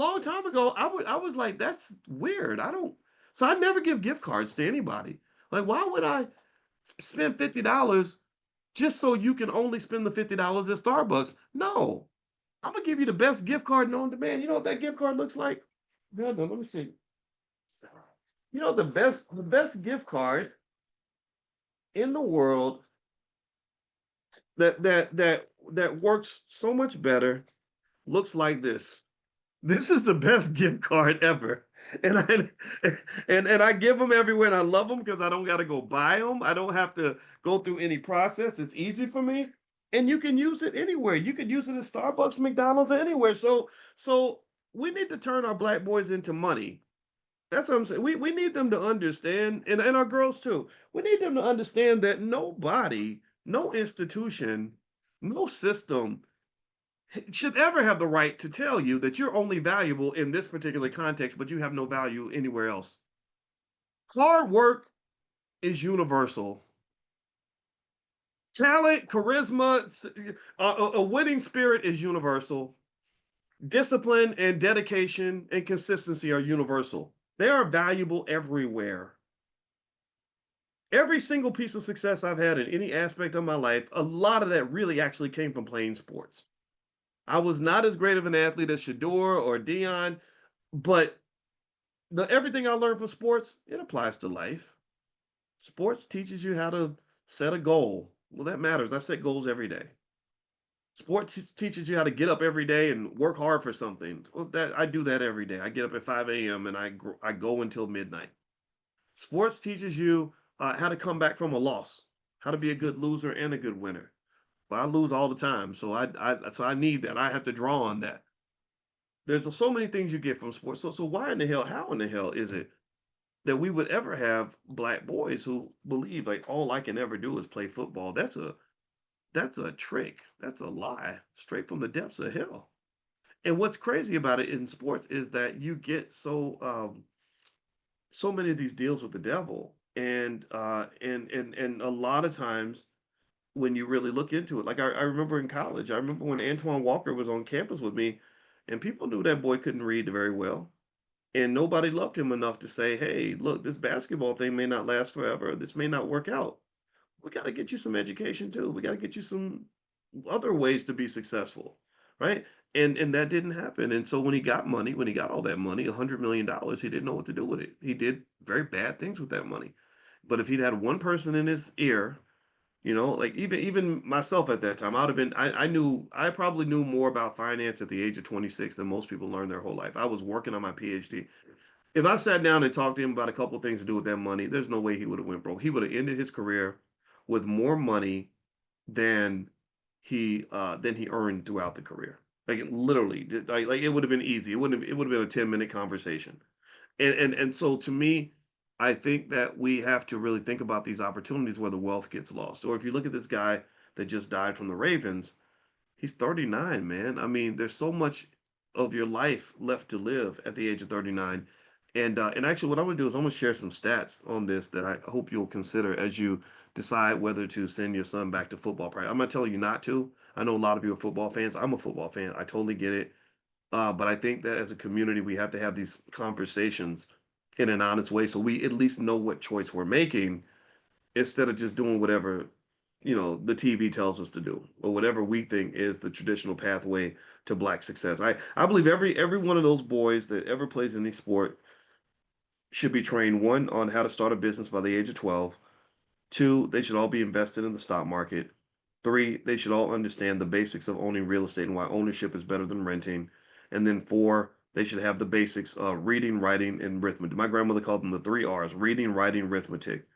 long time ago, I was like, that's weird. I don't. So I never give gift cards to anybody. Like, why would I spend $50 just so you can only spend the $50 at Starbucks? No, I'm gonna give you the best gift card known to man. You know what that gift card looks like? Hold on, let me see. You know the best gift card in the world that works so much better looks like this. This is the best gift card ever. And I and I give them everywhere and I love them because I don't got to go buy them. I don't have to go through any process. It's easy for me. And you can use it anywhere. You could use it at Starbucks, McDonald's, or anywhere. So we need to turn our black boys into money. That's what I'm saying. We need them to understand, and our girls too. We need them to understand that nobody, no institution, no system should ever have the right to tell you that you're only valuable in this particular context, but you have no value anywhere else. Hard work is universal. Talent, charisma, a winning spirit is universal. Discipline and dedication and consistency are universal. They are valuable everywhere. Every single piece of success I've had in any aspect of my life, a lot of that really actually came from playing sports. I was not as great of an athlete as Shador or Dion, but everything I learned from sports, it applies to life. Sports teaches you how to set a goal. Well, that matters. I set goals every day. Sports teaches you how to get up every day and work hard for something. Well, that I do that every day. I get up at 5 a.m. and I go until midnight. Sports teaches you how to come back from a loss, how to be a good loser and a good winner. Well, I lose all the time, so I need that. I have to draw on that. There's so many things you get from sports. So why in the hell, how in the hell is it that we would ever have black boys who believe like all I can ever do is play football? That's a trick. That's a lie straight from the depths of hell. And what's crazy about it in sports is that you get so many of these deals with the devil, and a lot of times when you really look into it, like I remember in college, I remember when Antoine Walker was on campus with me, and people knew that boy couldn't read very well. And nobody loved him enough to say, hey, look, this basketball thing may not last forever. This may not work out. We got to get you some education too. We got to get you some other ways to be successful, right? And that didn't happen. And so when he got money, when he got all that money, $100 million, he didn't know what to do with it. He did very bad things with that money. But if he'd had one person in his ear, like even myself at that time, I probably knew more about finance at the age of 26 than most people learn their whole life. I was working on my PhD. If I sat down and talked to him about a couple of things to do with that money, there's no way he would have went broke. He would have ended his career with more money than he earned throughout the career. Like literally, like it would have been easy. It would have been a 10-minute conversation. And so to me, I think that we have to really think about these opportunities where the wealth gets lost. Or if you look at this guy that just died from the Ravens, he's 39, man. I mean, there's so much of your life left to live at the age of 39. And actually, what I'm gonna do is I'm gonna share some stats on this that I hope you'll consider as you decide whether to send your son back to football practice. I'm not telling you not to. I know a lot of you are football fans. I'm a football fan. I totally get it. But I think that as a community, we have to have these conversations in an honest way so we at least know what choice we're making instead of just doing whatever the TV tells us to do or whatever we think is the traditional pathway to black success. I believe every one of those boys that ever plays any sport should be trained one on how to start a business by the age of 12. Two, they should all be invested in the stock market. Three, they should all understand the basics of owning real estate and why ownership is better than renting. And then four, they should have the basics of reading, writing, and arithmetic. My grandmother called them the three R's: reading, writing, arithmetic.